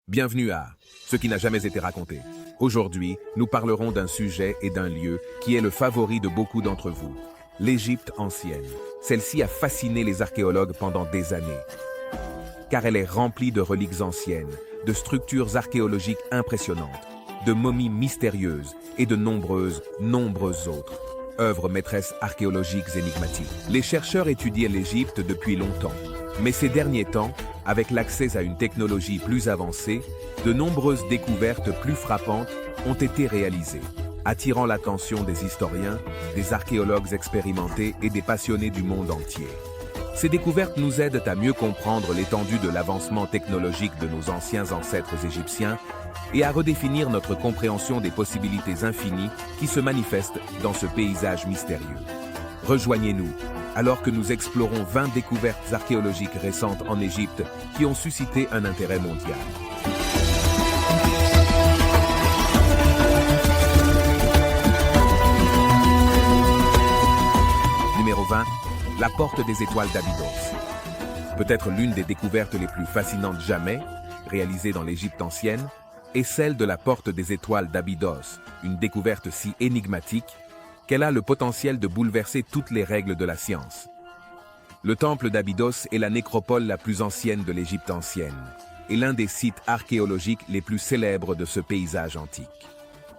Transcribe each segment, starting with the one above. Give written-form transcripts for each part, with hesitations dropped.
Bienvenue à Ce qui n'a jamais été raconté. Aujourd'hui, nous parlerons d'un sujet et d'un lieu qui est le favori de beaucoup d'entre vous, l'Égypte ancienne. Celle-ci a fasciné les archéologues pendant des années, car elle est remplie de reliques anciennes, de structures archéologiques impressionnantes, de momies mystérieuses et de nombreuses autres œuvres maîtresses archéologiques énigmatiques. Les chercheurs étudient l'Égypte depuis longtemps, mais ces derniers temps, avec l'accès à une technologie plus avancée, de nombreuses découvertes plus frappantes ont été réalisées, attirant l'attention des historiens, des archéologues expérimentés et des passionnés du monde entier. Ces découvertes nous aident à mieux comprendre l'étendue de l'avancement technologique de nos anciens ancêtres égyptiens et à redéfinir notre compréhension des possibilités infinies qui se manifestent dans ce paysage mystérieux. Rejoignez-nous alors que nous explorons 20 découvertes archéologiques récentes en Égypte qui ont suscité un intérêt mondial. Numéro 20. La porte des étoiles d'Abydos. Peut-être l'une des découvertes les plus fascinantes jamais, réalisée dans l'Égypte ancienne, est celle de la porte des étoiles d'Abydos, une découverte si énigmatique qu'elle a le potentiel de bouleverser toutes les règles de la science. Le temple d'Abydos est la nécropole la plus ancienne de l'Égypte ancienne et l'un des sites archéologiques les plus célèbres de ce paysage antique.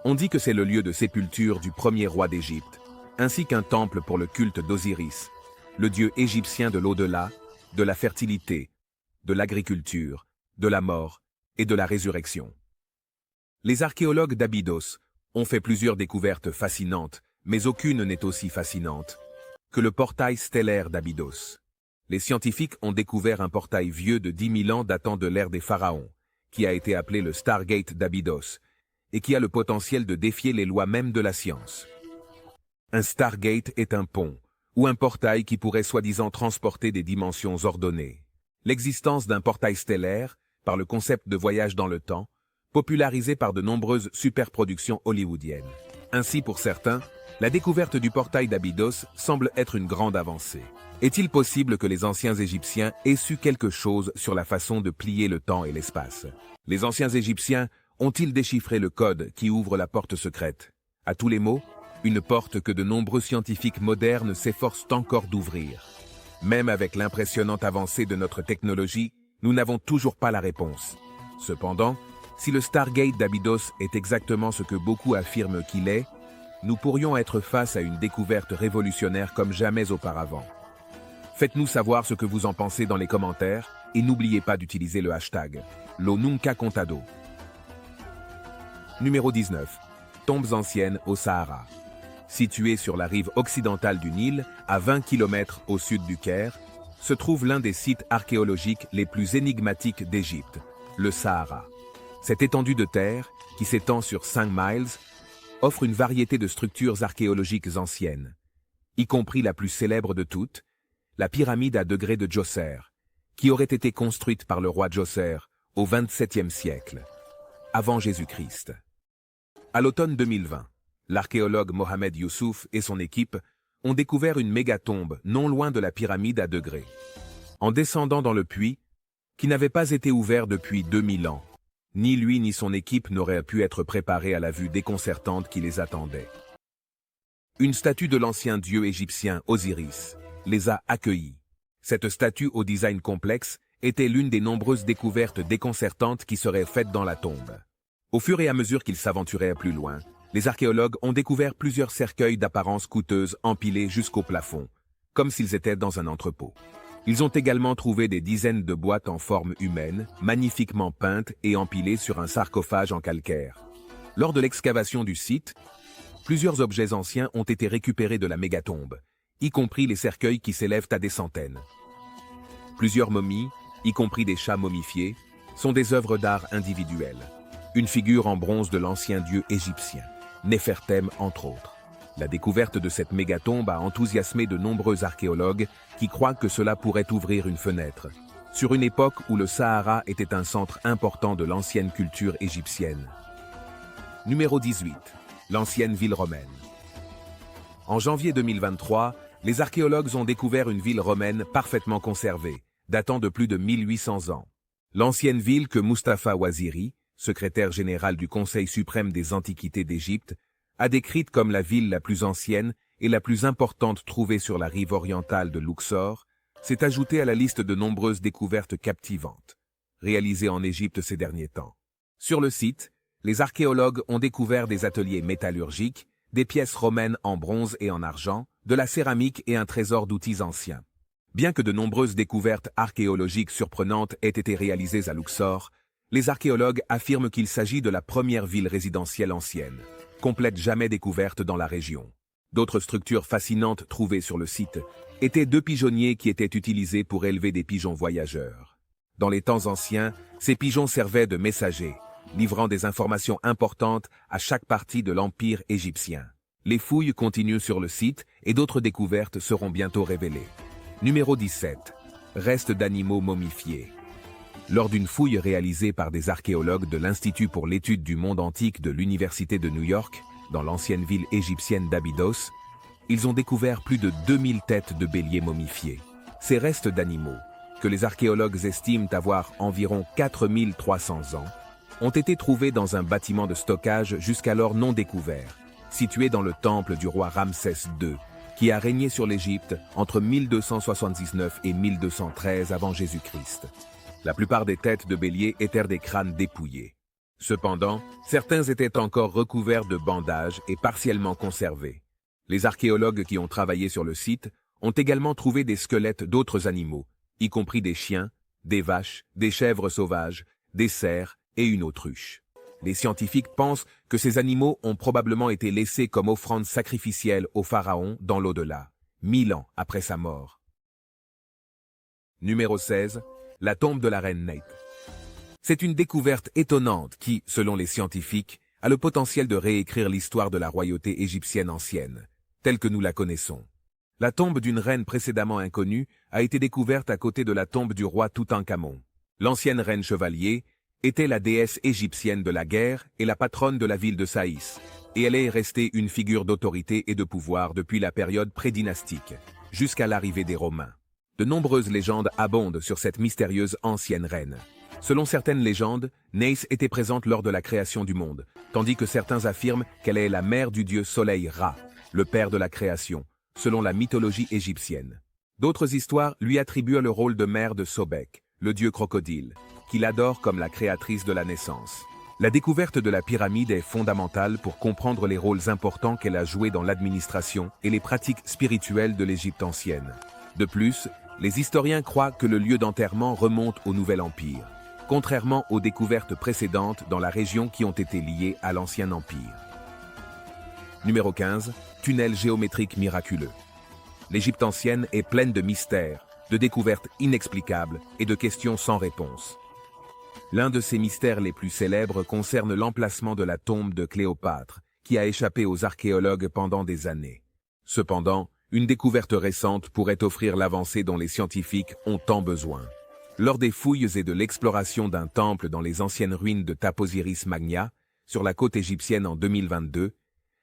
On dit que c'est le lieu de sépulture du premier roi d'Égypte, ainsi qu'un temple pour le culte d'Osiris, le dieu égyptien de l'au-delà, de la fertilité, de l'agriculture, de la mort et de la résurrection. Les archéologues d'Abydos ont fait plusieurs découvertes fascinantes, mais aucune n'est aussi fascinante que le portail stellaire d'Abydos. Les scientifiques ont découvert un portail vieux de 10 000 ans datant de l'ère des pharaons, qui a été appelé le Stargate d'Abydos, et qui a le potentiel de défier les lois mêmes de la science. Un Stargate est un pont, ou un portail qui pourrait soi-disant transporter des dimensions ordonnées. L'existence d'un portail stellaire, par le concept de voyage dans le temps, popularisé par de nombreuses superproductions hollywoodiennes. Ainsi, pour certains, la découverte du portail d'Abydos semble être une grande avancée. Est-il possible que les anciens Égyptiens aient su quelque chose sur la façon de plier le temps et l'espace? Les anciens Égyptiens ont-ils déchiffré le code qui ouvre la porte secrète? À tous les mots, une porte que de nombreux scientifiques modernes s'efforcent encore d'ouvrir. Même avec l'impressionnante avancée de notre technologie, nous n'avons toujours pas la réponse. Cependant, si le Stargate d'Abydos est exactement ce que beaucoup affirment qu'il est, nous pourrions être face à une découverte révolutionnaire comme jamais auparavant. Faites-nous savoir ce que vous en pensez dans les commentaires et n'oubliez pas d'utiliser le hashtag #LoNuncaContado. Numéro 19. Tombes anciennes au Sahara. Situé sur la rive occidentale du Nil, à 20 km au sud du Caire, se trouve l'un des sites archéologiques les plus énigmatiques d'Égypte, le Sahara. Cette étendue de terre, qui s'étend sur 5 miles, offre une variété de structures archéologiques anciennes, y compris la plus célèbre de toutes, la pyramide à degrés de Djoser, qui aurait été construite par le roi Djoser au XXVIIe siècle, avant Jésus-Christ. À l'automne 2020, l'archéologue Mohamed Youssouf et son équipe ont découvert une mégatombe non loin de la pyramide à degrés. En descendant dans le puits, qui n'avait pas été ouvert depuis 2000 ans, ni lui ni son équipe n'auraient pu être préparés à la vue déconcertante qui les attendait. Une statue de l'ancien dieu égyptien Osiris les a accueillis. Cette statue au design complexe était l'une des nombreuses découvertes déconcertantes qui seraient faites dans la tombe. Au fur et à mesure qu'ils s'aventuraient plus loin, les archéologues ont découvert plusieurs cercueils d'apparence coûteuse empilés jusqu'au plafond, comme s'ils étaient dans un entrepôt. Ils ont également trouvé des dizaines de boîtes en forme humaine, magnifiquement peintes et empilées sur un sarcophage en calcaire. Lors de l'excavation du site, plusieurs objets anciens ont été récupérés de la mégatombe, y compris les cercueils qui s'élèvent à des centaines. Plusieurs momies, y compris des chats momifiés, sont des œuvres d'art individuelles. Une figure en bronze de l'ancien dieu égyptien, Néfertem entre autres. La découverte de cette mégatombe a enthousiasmé de nombreux archéologues qui croient que cela pourrait ouvrir une fenêtre sur une époque où le Sahara était un centre important de l'ancienne culture égyptienne. Numéro 18. L'ancienne ville romaine. En janvier 2023, les archéologues ont découvert une ville romaine parfaitement conservée, datant de plus de 1800 ans. L'ancienne ville que Mustapha Ouaziri, secrétaire général du Conseil suprême des Antiquités d'Égypte, a décrite comme la ville la plus ancienne et la plus importante trouvée sur la rive orientale de Luxor, s'est ajoutée à la liste de nombreuses découvertes captivantes, réalisées en Égypte ces derniers temps. Sur le site, les archéologues ont découvert des ateliers métallurgiques, des pièces romaines en bronze et en argent, de la céramique et un trésor d'outils anciens. Bien que de nombreuses découvertes archéologiques surprenantes aient été réalisées à Luxor, les archéologues affirment qu'il s'agit de la première ville résidentielle ancienne, complète jamais découverte dans la région. D'autres structures fascinantes trouvées sur le site étaient 2 pigeonniers qui étaient utilisés pour élever des pigeons voyageurs. Dans les temps anciens, ces pigeons servaient de messagers, livrant des informations importantes à chaque partie de l'Empire égyptien. Les fouilles continuent sur le site et d'autres découvertes seront bientôt révélées. Numéro 17. Restes d'animaux momifiés. Lors d'une fouille réalisée par des archéologues de l'Institut pour l'étude du monde antique de l'Université de New York, dans l'ancienne ville égyptienne d'Abydos, ils ont découvert plus de 2000 têtes de béliers momifiées. Ces restes d'animaux, que les archéologues estiment avoir environ 4300 ans, ont été trouvés dans un bâtiment de stockage jusqu'alors non découvert, situé dans le temple du roi Ramsès II, qui a régné sur l'Égypte entre 1279 et 1213 avant Jésus-Christ. La plupart des têtes de béliers étaient des crânes dépouillés. Cependant, certains étaient encore recouverts de bandages et partiellement conservés. Les archéologues qui ont travaillé sur le site ont également trouvé des squelettes d'autres animaux, y compris des chiens, des vaches, des chèvres sauvages, des cerfs et une autruche. Les scientifiques pensent que ces animaux ont probablement été laissés comme offrande sacrificielle au pharaon dans l'au-delà, 1000 ans après sa mort. Numéro 16. La tombe de la reine Neit. C'est une découverte étonnante qui, selon les scientifiques, a le potentiel de réécrire l'histoire de la royauté égyptienne ancienne, telle que nous la connaissons. La tombe d'une reine précédemment inconnue a été découverte à côté de la tombe du roi Toutankhamon. L'ancienne reine chevalier était la déesse égyptienne de la guerre et la patronne de la ville de Saïs, et elle est restée une figure d'autorité et de pouvoir depuis la période prédynastique, jusqu'à l'arrivée des Romains. De nombreuses légendes abondent sur cette mystérieuse ancienne reine. Selon certaines légendes, Neis était présente lors de la création du monde, tandis que certains affirment qu'elle est la mère du dieu Soleil Ra, le père de la création, selon la mythologie égyptienne. D'autres histoires lui attribuent le rôle de mère de Sobek, le dieu crocodile, qu'il adore comme la créatrice de la naissance. La découverte de la pyramide est fondamentale pour comprendre les rôles importants qu'elle a joués dans l'administration et les pratiques spirituelles de l'Égypte ancienne. De plus, les historiens croient que le lieu d'enterrement remonte au Nouvel Empire, contrairement aux découvertes précédentes dans la région qui ont été liées à l'Ancien Empire. Numéro 15. Tunnel géométrique miraculeux. L'Égypte ancienne est pleine de mystères, de découvertes inexplicables et de questions sans réponse. L'un de ces mystères les plus célèbres concerne l'emplacement de la tombe de Cléopâtre, qui a échappé aux archéologues pendant des années. Cependant, une découverte récente pourrait offrir l'avancée dont les scientifiques ont tant besoin. Lors des fouilles et de l'exploration d'un temple dans les anciennes ruines de Taposiris Magna, sur la côte égyptienne en 2022,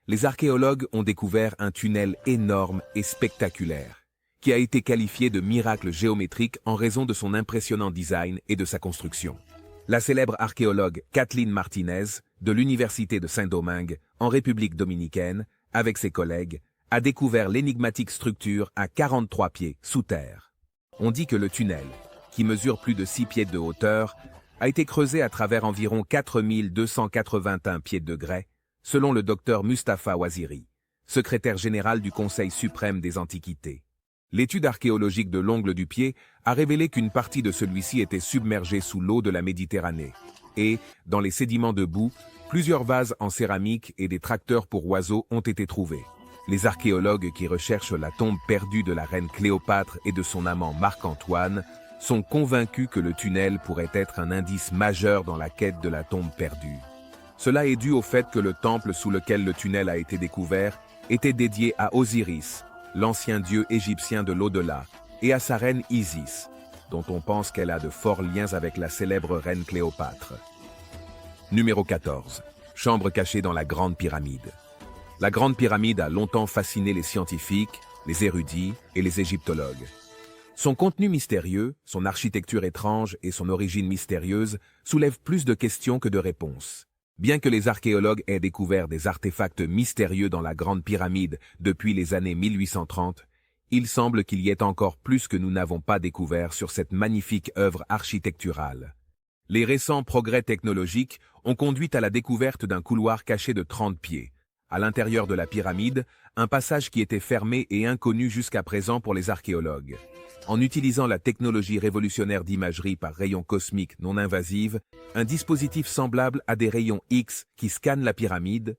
les archéologues ont découvert un tunnel énorme et spectaculaire, qui a été qualifié de miracle géométrique en raison de son impressionnant design et de sa construction. La célèbre archéologue Kathleen Martinez, de l'Université de Saint-Domingue, en République dominicaine, avec ses collègues, a découvert l'énigmatique structure à 43 pieds sous terre. On dit que le tunnel, qui mesure plus de 6 pieds de hauteur, a été creusé à travers environ 4281 pieds de grès, selon le docteur Mustapha Ouaziri, secrétaire général du Conseil suprême des Antiquités. L'étude archéologique de l'ongle du pied a révélé qu'une partie de celui-ci était submergée sous l'eau de la Méditerranée, et, dans les sédiments de boue, plusieurs vases en céramique et des tracteurs pour oiseaux ont été trouvés. Les archéologues qui recherchent la tombe perdue de la reine Cléopâtre et de son amant Marc-Antoine sont convaincus que le tunnel pourrait être un indice majeur dans la quête de la tombe perdue. Cela est dû au fait que le temple sous lequel le tunnel a été découvert était dédié à Osiris, l'ancien dieu égyptien de l'au-delà, et à sa reine Isis, dont on pense qu'elle a de forts liens avec la célèbre reine Cléopâtre. Numéro 14. Chambre cachée dans la Grande Pyramide. La Grande Pyramide a longtemps fasciné les scientifiques, les érudits et les égyptologues. Son contenu mystérieux, son architecture étrange et son origine mystérieuse soulèvent plus de questions que de réponses. Bien que les archéologues aient découvert des artefacts mystérieux dans la Grande Pyramide depuis les années 1830, il semble qu'il y ait encore plus que nous n'avons pas découvert sur cette magnifique œuvre architecturale. Les récents progrès technologiques ont conduit à la découverte d'un couloir caché de 30 pieds. À l'intérieur de la pyramide, un passage qui était fermé et inconnu jusqu'à présent pour les archéologues. En utilisant la technologie révolutionnaire d'imagerie par rayons cosmiques non invasives, un dispositif semblable à des rayons X qui scannent la pyramide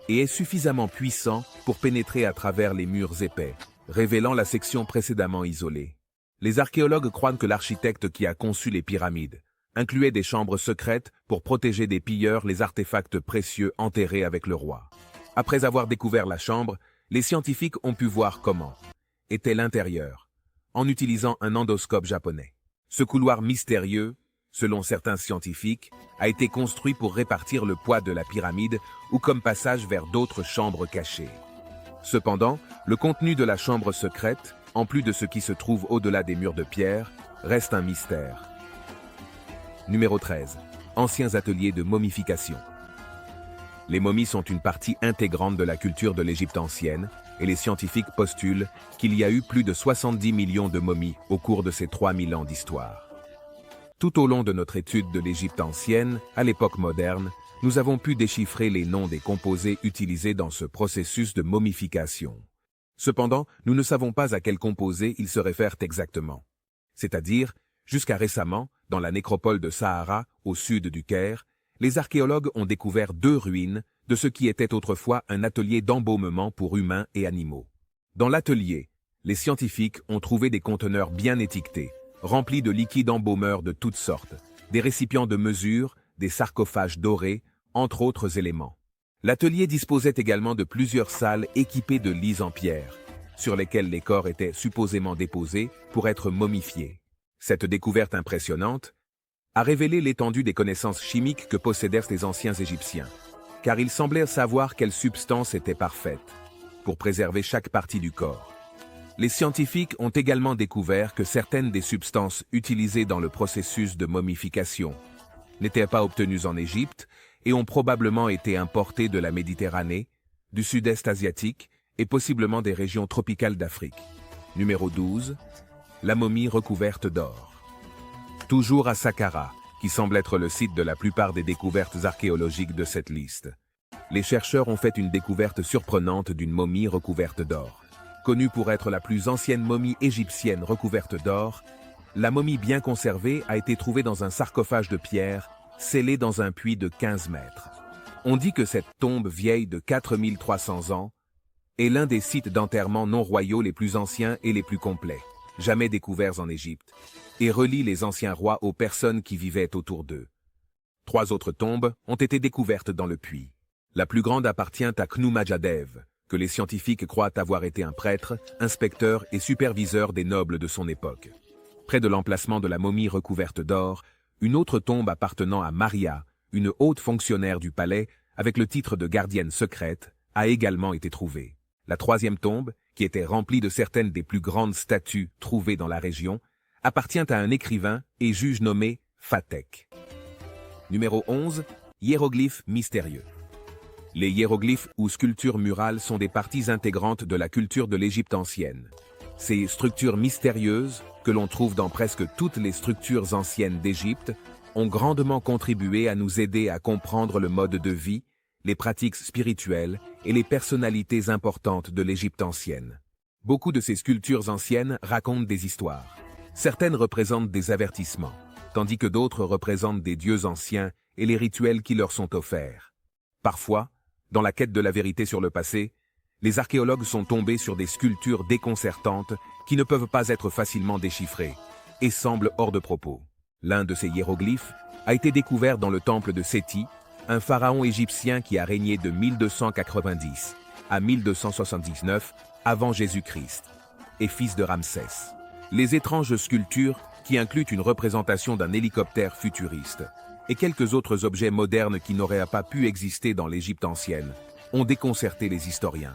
et est suffisamment puissant pour pénétrer à travers les murs épais, révélant la section précédemment isolée. Les archéologues croient que l'architecte qui a conçu les pyramides incluait des chambres secrètes pour protéger des pilleurs les artefacts précieux enterrés avec le roi. Après avoir découvert la chambre, les scientifiques ont pu voir comment était l'intérieur, en utilisant un endoscope japonais. Ce couloir mystérieux, selon certains scientifiques, a été construit pour répartir le poids de la pyramide ou comme passage vers d'autres chambres cachées. Cependant, le contenu de la chambre secrète, en plus de ce qui se trouve au-delà des murs de pierre, reste un mystère. Numéro 13. Anciens ateliers de momification. Les momies sont une partie intégrante de la culture de l'Égypte ancienne, et les scientifiques postulent qu'il y a eu plus de 70 millions de momies au cours de ces 3000 ans d'histoire. Tout au long de notre étude de l'Égypte ancienne, à l'époque moderne, nous avons pu déchiffrer les noms des composés utilisés dans ce processus de momification. Cependant, nous ne savons pas à quels composés ils se réfèrent exactement. C'est-à-dire, jusqu'à récemment, dans la nécropole de Sahara, au sud du Caire, les archéologues ont découvert 2 ruines de ce qui était autrefois un atelier d'embaumement pour humains et animaux. Dans l'atelier, les scientifiques ont trouvé des conteneurs bien étiquetés, remplis de liquides embaumeurs de toutes sortes, des récipients de mesure, des sarcophages dorés, entre autres éléments. L'atelier disposait également de plusieurs salles équipées de lits en pierre, sur lesquels les corps étaient supposément déposés pour être momifiés. Cette découverte impressionnante a révélé l'étendue des connaissances chimiques que possédèrent les anciens Égyptiens, car ils semblaient savoir quelle substance était parfaite pour préserver chaque partie du corps. Les scientifiques ont également découvert que certaines des substances utilisées dans le processus de momification n'étaient pas obtenues en Égypte et ont probablement été importées de la Méditerranée, du sud-est asiatique et possiblement des régions tropicales d'Afrique. Numéro 12. La momie recouverte d'or. Toujours à Saqqara, qui semble être le site de la plupart des découvertes archéologiques de cette liste. Les chercheurs ont fait une découverte surprenante d'une momie recouverte d'or. Connue pour être la plus ancienne momie égyptienne recouverte d'or, la momie bien conservée a été trouvée dans un sarcophage de pierre, scellé dans un puits de 15 mètres. On dit que cette tombe vieille de 4300 ans est l'un des sites d'enterrement non royaux les plus anciens et les plus complets, jamais découverts en Égypte, et relie les anciens rois aux personnes qui vivaient autour d'eux. 3 autres tombes ont été découvertes dans le puits. La plus grande appartient à Khnu-Madjadev, que les scientifiques croient avoir été un prêtre, inspecteur et superviseur des nobles de son époque. Près de l'emplacement de la momie recouverte d'or, une autre tombe appartenant à Maria, une haute fonctionnaire du palais, avec le titre de gardienne secrète, a également été trouvée. La 3e tombe, qui était remplie de certaines des plus grandes statues trouvées dans la région, appartient à un écrivain et juge nommé Fatek. Numéro 11. Hiéroglyphes mystérieux. Les hiéroglyphes ou sculptures murales sont des parties intégrantes de la culture de l'Égypte ancienne. Ces structures mystérieuses, que l'on trouve dans presque toutes les structures anciennes d'Égypte, ont grandement contribué à nous aider à comprendre le mode de vie, les pratiques spirituelles et les personnalités importantes de l'Égypte ancienne. Beaucoup de ces sculptures anciennes racontent des histoires. Certaines représentent des avertissements, tandis que d'autres représentent des dieux anciens et les rituels qui leur sont offerts. Parfois, dans la quête de la vérité sur le passé, les archéologues sont tombés sur des sculptures déconcertantes qui ne peuvent pas être facilement déchiffrées et semblent hors de propos. L'un de ces hiéroglyphes a été découvert dans le temple de Séti, un pharaon égyptien qui a régné de 1290 à 1279 avant Jésus-Christ, et fils de Ramsès. Les étranges sculptures, qui incluent une représentation d'un hélicoptère futuriste, et quelques autres objets modernes qui n'auraient pas pu exister dans l'Égypte ancienne, ont déconcerté les historiens.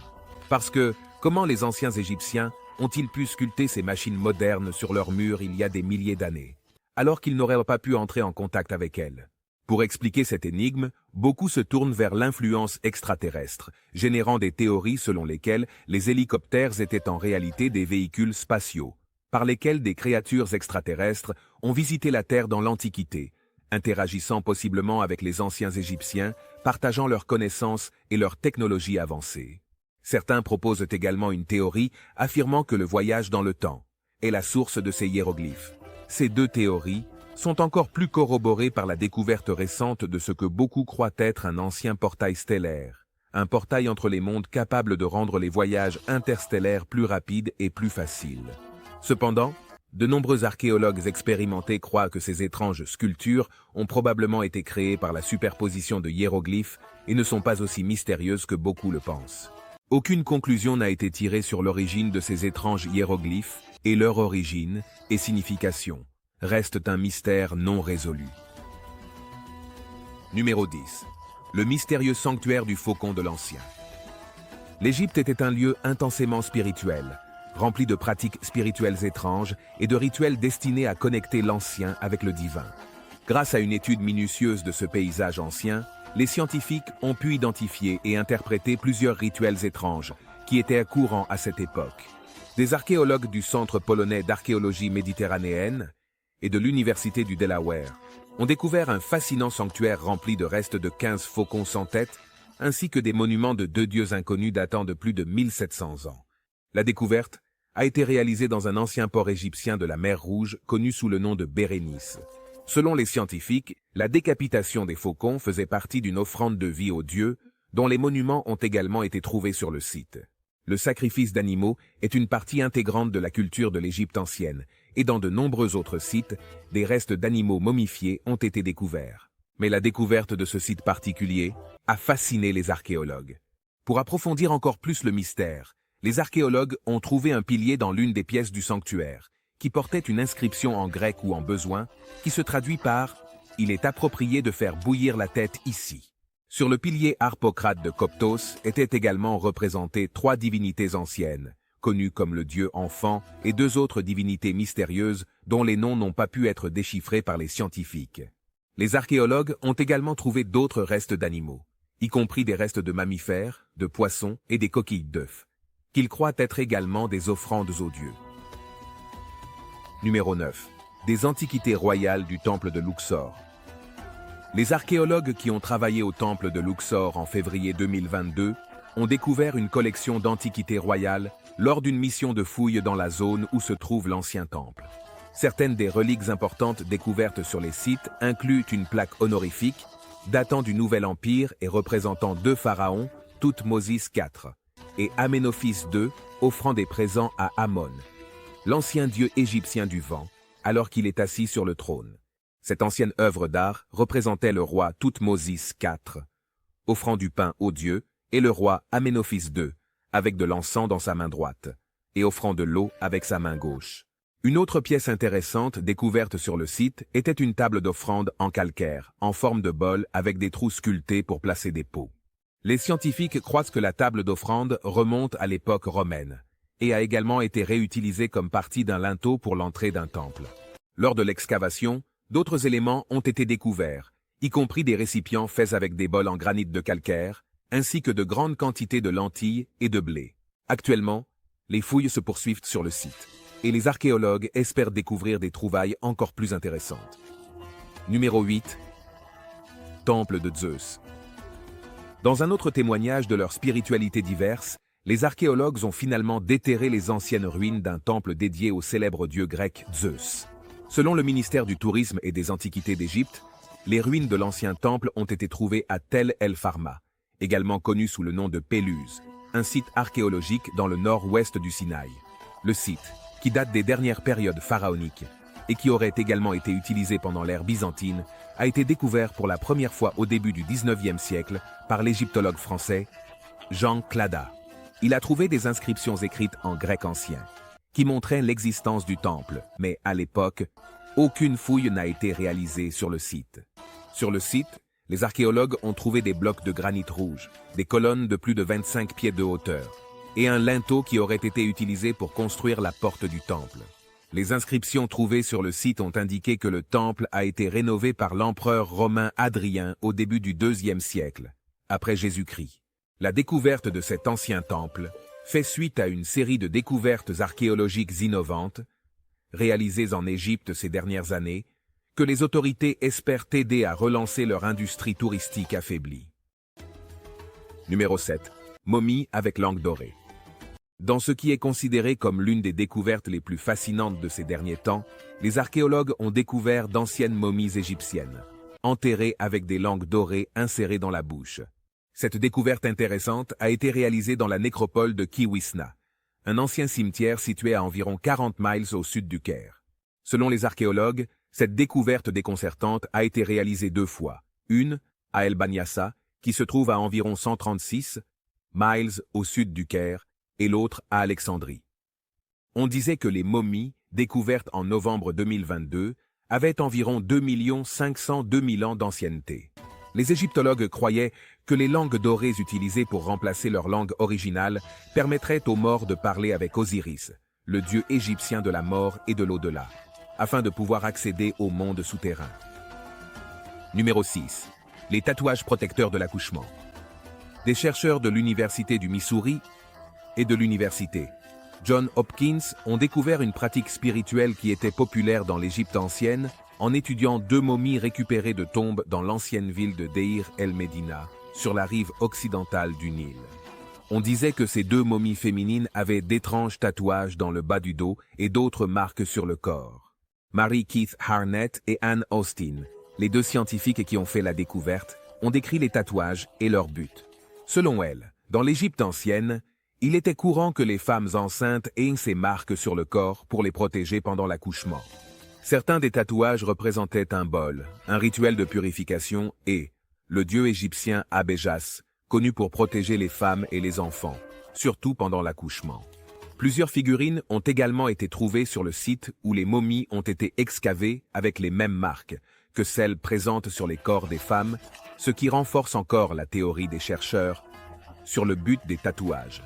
Parce que, comment les anciens Égyptiens ont-ils pu sculpter ces machines modernes sur leurs murs il y a des milliers d'années, alors qu'ils n'auraient pas pu entrer en contact avec elles? Pour expliquer cette énigme, beaucoup se tournent vers l'influence extraterrestre, générant des théories selon lesquelles les hélicoptères étaient en réalité des véhicules spatiaux, par lesquels des créatures extraterrestres ont visité la Terre dans l'Antiquité, interagissant possiblement avec les anciens Égyptiens, partageant leurs connaissances et leurs technologies avancées. Certains proposent également une théorie affirmant que le voyage dans le temps est la source de ces hiéroglyphes. Ces deux théories sont encore plus corroborées par la découverte récente de ce que beaucoup croient être un ancien portail stellaire, un portail entre les mondes capable de rendre les voyages interstellaires plus rapides et plus faciles. Cependant, de nombreux archéologues expérimentés croient que ces étranges sculptures ont probablement été créées par la superposition de hiéroglyphes et ne sont pas aussi mystérieuses que beaucoup le pensent. Aucune conclusion n'a été tirée sur l'origine de ces étranges hiéroglyphes et leur origine et signification restent un mystère non résolu. Numéro 10. Le mystérieux sanctuaire du faucon de l'Ancien. L'Égypte était un lieu intensément spirituel, rempli de pratiques spirituelles étranges et de rituels destinés à connecter l'Ancien avec le divin. Grâce à une étude minutieuse de ce paysage ancien, les scientifiques ont pu identifier et interpréter plusieurs rituels étranges qui étaient courants à cette époque. Des archéologues du Centre polonais d'archéologie méditerranéenne et de l'Université du Delaware ont découvert un fascinant sanctuaire rempli de restes de 15 faucons sans tête, ainsi que des monuments de 2 dieux inconnus datant de plus de 1700 ans. La découverte a été réalisée dans un ancien port égyptien de la mer Rouge connu sous le nom de Bérénice. Selon les scientifiques, la décapitation des faucons faisait partie d'une offrande de vie aux dieux, dont les monuments ont également été trouvés sur le site. Le sacrifice d'animaux est une partie intégrante de la culture de l'Égypte ancienne, et dans de nombreux autres sites, des restes d'animaux momifiés ont été découverts. Mais la découverte de ce site particulier a fasciné les archéologues. Pour approfondir encore plus le mystère, les archéologues ont trouvé un pilier dans l'une des pièces du sanctuaire, qui portait une inscription en grec ou en besoin, qui se traduit par « Il est approprié de faire bouillir la tête ici ». Sur le pilier Harpocrate de Coptos étaient également représentées 3 divinités anciennes, connues comme le dieu enfant et 2 autres divinités mystérieuses dont les noms n'ont pas pu être déchiffrés par les scientifiques. Les archéologues ont également trouvé d'autres restes d'animaux, y compris des restes de mammifères, de poissons et des coquilles d'œufs, qu'ils croient être également des offrandes aux dieux. Numéro 9. Des antiquités royales du temple de Luxor. Les archéologues qui ont travaillé au temple de Luxor en février 2022 ont découvert une collection d'antiquités royales lors d'une mission de fouilles dans la zone où se trouve l'ancien temple. Certaines des reliques importantes découvertes sur les sites incluent une plaque honorifique datant du Nouvel Empire et représentant 2 pharaons, Thoutmôsis IV, et Aménophis II, offrant des présents à Amon, l'ancien dieu égyptien du vent, alors qu'il est assis sur le trône. Cette ancienne œuvre d'art représentait le roi Thoutmôsis IV, offrant du pain aux dieux, et le roi Aménophis II, avec de l'encens dans sa main droite, et offrant de l'eau avec sa main gauche. Une autre pièce intéressante découverte sur le site était une table d'offrande en calcaire, en forme de bol avec des trous sculptés pour placer des pots. Les scientifiques croient que la table d'offrande remonte à l'époque romaine, et a également été réutilisée comme partie d'un linteau pour l'entrée d'un temple. Lors de l'excavation, d'autres éléments ont été découverts, y compris des récipients faits avec des bols en granit de calcaire, ainsi que de grandes quantités de lentilles et de blé. Actuellement, les fouilles se poursuivent sur le site, et les archéologues espèrent découvrir des trouvailles encore plus intéressantes. Numéro 8. Temple de Zeus. Dans un autre témoignage de leur spiritualité diverse, les archéologues ont finalement déterré les anciennes ruines d'un temple dédié au célèbre dieu grec Zeus. Selon le ministère du Tourisme et des Antiquités d'Égypte, les ruines de l'ancien temple ont été trouvées à Tel El Farma, également connu sous le nom de Péluse, un site archéologique dans le nord-ouest du Sinaï. Le site, qui date des dernières périodes pharaoniques et qui aurait également été utilisé pendant l'ère byzantine, a été découvert pour la première fois au début du XIXe siècle par l'égyptologue français Jean Clada. Il a trouvé des inscriptions écrites en grec ancien, qui montraient l'existence du temple, mais à l'époque, aucune fouille n'a été réalisée sur le site. Sur le site, les archéologues ont trouvé des blocs de granit rouge, des colonnes de plus de 25 pieds de hauteur, et un linteau qui aurait été utilisé pour construire la porte du temple. Les inscriptions trouvées sur le site ont indiqué que le temple a été rénové par l'empereur romain Hadrien au début du IIe siècle, après Jésus-Christ. La découverte de cet ancien temple fait suite à une série de découvertes archéologiques innovantes, réalisées en Égypte ces dernières années, que les autorités espèrent aider à relancer leur industrie touristique affaiblie. Numéro 7. Momie avec langue dorée. Dans ce qui est considéré comme l'une des découvertes les plus fascinantes de ces derniers temps, les archéologues ont découvert d'anciennes momies égyptiennes, enterrées avec des langues dorées insérées dans la bouche. Cette découverte intéressante a été réalisée dans la nécropole de Ki-Wisna, un ancien cimetière situé à environ 40 miles au sud du Caire. Selon les archéologues, cette découverte déconcertante a été réalisée 2 fois, une à El Banyassa, qui se trouve à environ 136 miles au sud du Caire, et l'autre à Alexandrie. On disait que les momies, découvertes en novembre 2022, avaient environ 2 502 000 ans d'ancienneté. Les égyptologues croyaient que les langues dorées utilisées pour remplacer leur langue originale permettraient aux morts de parler avec Osiris, le dieu égyptien de la mort et de l'au-delà, afin de pouvoir accéder au monde souterrain. Numéro 6. Les tatouages protecteurs de l'accouchement. Des chercheurs de l'Université du Missouri et de l'Université Johns Hopkins ont découvert une pratique spirituelle qui était populaire dans l'Égypte ancienne en étudiant 2 momies récupérées de tombes dans l'ancienne ville de Deir el-Medina, sur la rive occidentale du Nil. On disait que ces 2 momies féminines avaient d'étranges tatouages dans le bas du dos et d'autres marques sur le corps. Mary Keith Harnett et Anne Austin, les 2 scientifiques qui ont fait la découverte, ont décrit les tatouages et leur but. Selon elles, dans l'Égypte ancienne, il était courant que les femmes enceintes aient ces marques sur le corps pour les protéger pendant l'accouchement. Certains des tatouages représentaient un bol, un rituel de purification et le dieu égyptien Abéjas, connu pour protéger les femmes et les enfants, surtout pendant l'accouchement. Plusieurs figurines ont également été trouvées sur le site où les momies ont été excavées avec les mêmes marques que celles présentes sur les corps des femmes, ce qui renforce encore la théorie des chercheurs sur le but des tatouages.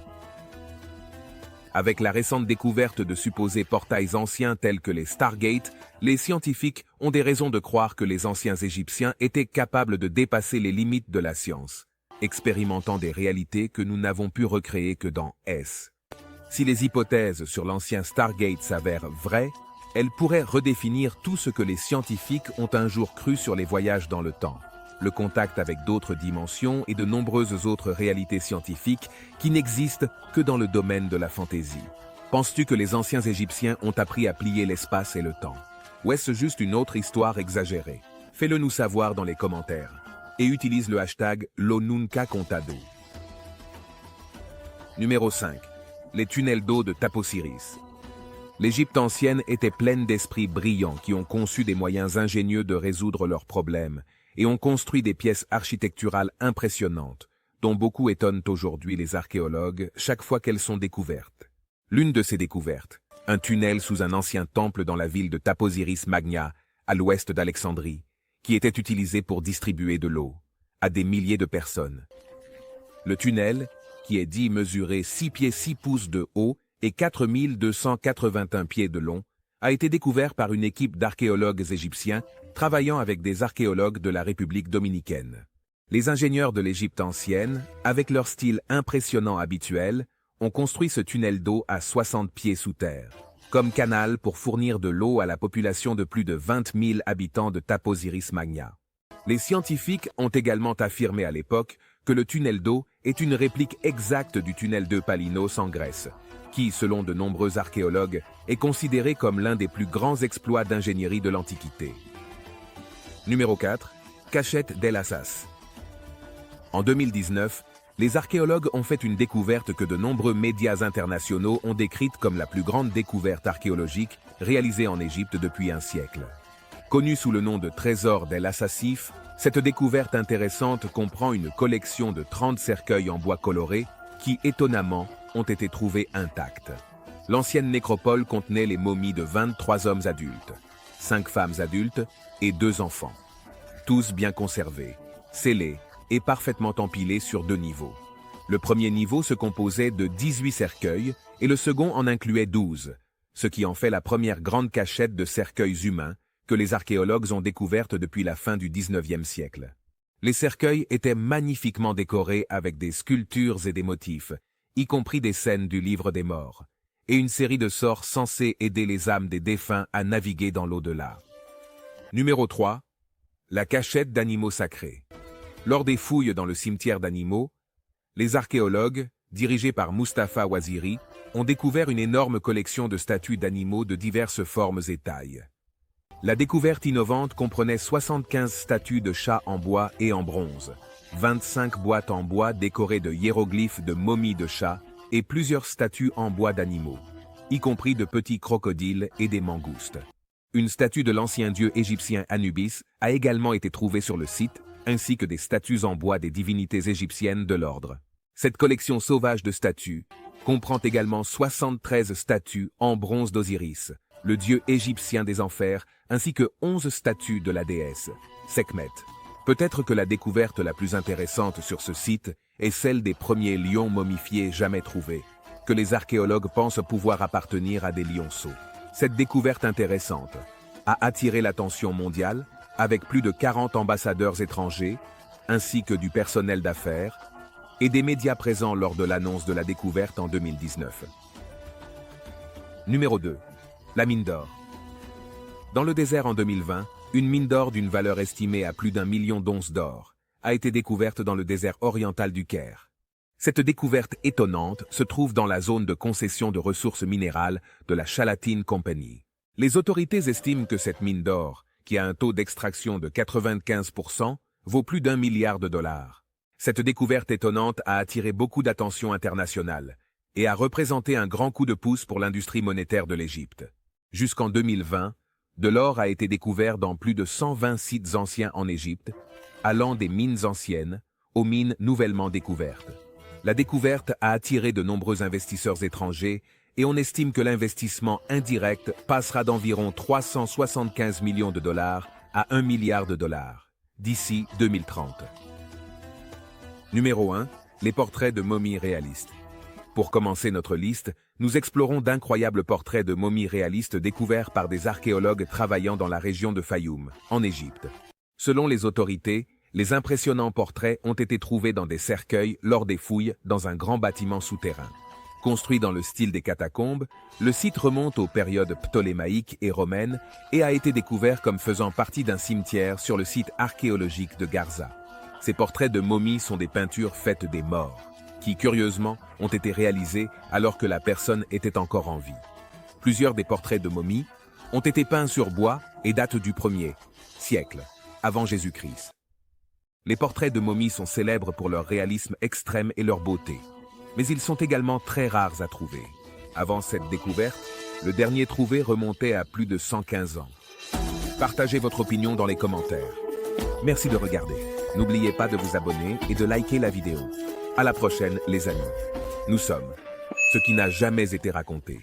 Avec la récente découverte de supposés portails anciens tels que les Stargate, les scientifiques ont des raisons de croire que les anciens Égyptiens étaient capables de dépasser les limites de la science, expérimentant des réalités que nous n'avons pu recréer que dans S. Si les hypothèses sur l'ancien Stargate s'avèrent vraies, elles pourraient redéfinir tout ce que les scientifiques ont un jour cru sur les voyages dans le temps, le contact avec d'autres dimensions et de nombreuses autres réalités scientifiques qui n'existent que dans le domaine de la fantaisie. Penses-tu que les anciens Égyptiens ont appris à plier l'espace et le temps? Ou est-ce juste une autre histoire exagérée? Fais-le nous savoir dans les commentaires. Et utilise le hashtag #LoNuncaContado. Numéro 5. Les tunnels d'eau de Taposiris. L'Égypte ancienne était pleine d'esprits brillants qui ont conçu des moyens ingénieux de résoudre leurs problèmes et ont construit des pièces architecturales impressionnantes, dont beaucoup étonnent aujourd'hui les archéologues chaque fois qu'elles sont découvertes. L'une de ces découvertes, un tunnel sous un ancien temple dans la ville de Taposiris Magna, à l'ouest d'Alexandrie, qui était utilisé pour distribuer de l'eau à des milliers de personnes. Le tunnel, qui est dit mesurer 6 pieds 6 pouces de haut et 4281 pieds de long, a été découvert par une équipe d'archéologues égyptiens travaillant avec des archéologues de la République dominicaine. Les ingénieurs de l'Égypte ancienne, avec leur style impressionnant habituel, ont construit ce tunnel d'eau à 60 pieds sous terre, comme canal pour fournir de l'eau à la population de plus de 20 000 habitants de Taposiris Magna. Les scientifiques ont également affirmé à l'époque que le tunnel d'eau est une réplique exacte du tunnel de Palinos en Grèce, qui, selon de nombreux archéologues, est considéré comme l'un des plus grands exploits d'ingénierie de l'Antiquité. Numéro 4. Cachette d'El Assas. En 2019, les archéologues ont fait une découverte que de nombreux médias internationaux ont décrite comme la plus grande découverte archéologique réalisée en Égypte depuis un siècle. Connue sous le nom de Trésor d'El Assasif, cette découverte intéressante comprend une collection de 30 cercueils en bois coloré qui, étonnamment, ont été trouvés intacts. L'ancienne nécropole contenait les momies de 23 hommes adultes, 5 femmes adultes et 2 enfants. Tous bien conservés, scellés et parfaitement empilés sur 2 niveaux. Le premier niveau se composait de 18 cercueils et le second en incluait 12, ce qui en fait la première grande cachette de cercueils humains que les archéologues ont découverte depuis la fin du XIXe siècle. Les cercueils étaient magnifiquement décorés avec des sculptures et des motifs, y compris des scènes du livre des morts, et une série de sorts censés aider les âmes des défunts à naviguer dans l'au-delà. Numéro 3. La cachette d'animaux sacrés. Lors des fouilles dans le cimetière d'animaux, les archéologues, dirigés par Mustapha Waziri, ont découvert une énorme collection de statues d'animaux de diverses formes et tailles. La découverte innovante comprenait 75 statues de chats en bois et en bronze, 25 boîtes en bois décorées de hiéroglyphes de momies de chats et plusieurs statues en bois d'animaux, y compris de petits crocodiles et des mangoustes. Une statue de l'ancien dieu égyptien Anubis a également été trouvée sur le site, ainsi que des statues en bois des divinités égyptiennes de l'ordre. Cette collection sauvage de statues comprend également 73 statues en bronze d'Osiris, le dieu égyptien des enfers, ainsi que 11 statues de la déesse, Sekhmet. Peut-être que la découverte la plus intéressante sur ce site est celle des premiers lions momifiés jamais trouvés, que les archéologues pensent pouvoir appartenir à des lionceaux. Cette découverte intéressante a attiré l'attention mondiale, avec plus de 40 ambassadeurs étrangers, ainsi que du personnel d'affaires, et des médias présents lors de l'annonce de la découverte en 2019. Numéro 2. La mine d'or. Dans le désert en 2020, une mine d'or d'une valeur estimée à plus d'1 million d'onces d'or a été découverte dans le désert oriental du Caire. Cette découverte étonnante se trouve dans la zone de concession de ressources minérales de la Chalatine Company. Les autorités estiment que cette mine d'or, qui a un taux d'extraction de 95%, vaut plus d'1 milliard de dollars. Cette découverte étonnante a attiré beaucoup d'attention internationale et a représenté un grand coup de pouce pour l'industrie monétaire de l'Égypte. Jusqu'en 2020, de l'or a été découvert dans plus de 120 sites anciens en Égypte, allant des mines anciennes aux mines nouvellement découvertes. La découverte a attiré de nombreux investisseurs étrangers et on estime que l'investissement indirect passera d'environ 375 millions de dollars à 1 milliard de dollars d'ici 2030. Numéro 1. Les portraits de momies réalistes. Pour commencer notre liste, nous explorons d'incroyables portraits de momies réalistes découverts par des archéologues travaillant dans la région de Fayoum, en Égypte. Selon les autorités, les impressionnants portraits ont été trouvés dans des cercueils lors des fouilles dans un grand bâtiment souterrain. Construit dans le style des catacombes, le site remonte aux périodes ptolémaïques et romaines et a été découvert comme faisant partie d'un cimetière sur le site archéologique de Garza. Ces portraits de momies sont des peintures faites des morts, qui, curieusement, ont été réalisés alors que la personne était encore en vie. Plusieurs des portraits de momies ont été peints sur bois et datent du 1er siècle, avant Jésus-Christ. Les portraits de momies sont célèbres pour leur réalisme extrême et leur beauté, mais ils sont également très rares à trouver. Avant cette découverte, le dernier trouvé remontait à plus de 115 ans. Partagez votre opinion dans les commentaires. Merci de regarder. N'oubliez pas de vous abonner et de liker la vidéo. À la prochaine, les amis. Nous sommes ce qui n'a jamais été raconté.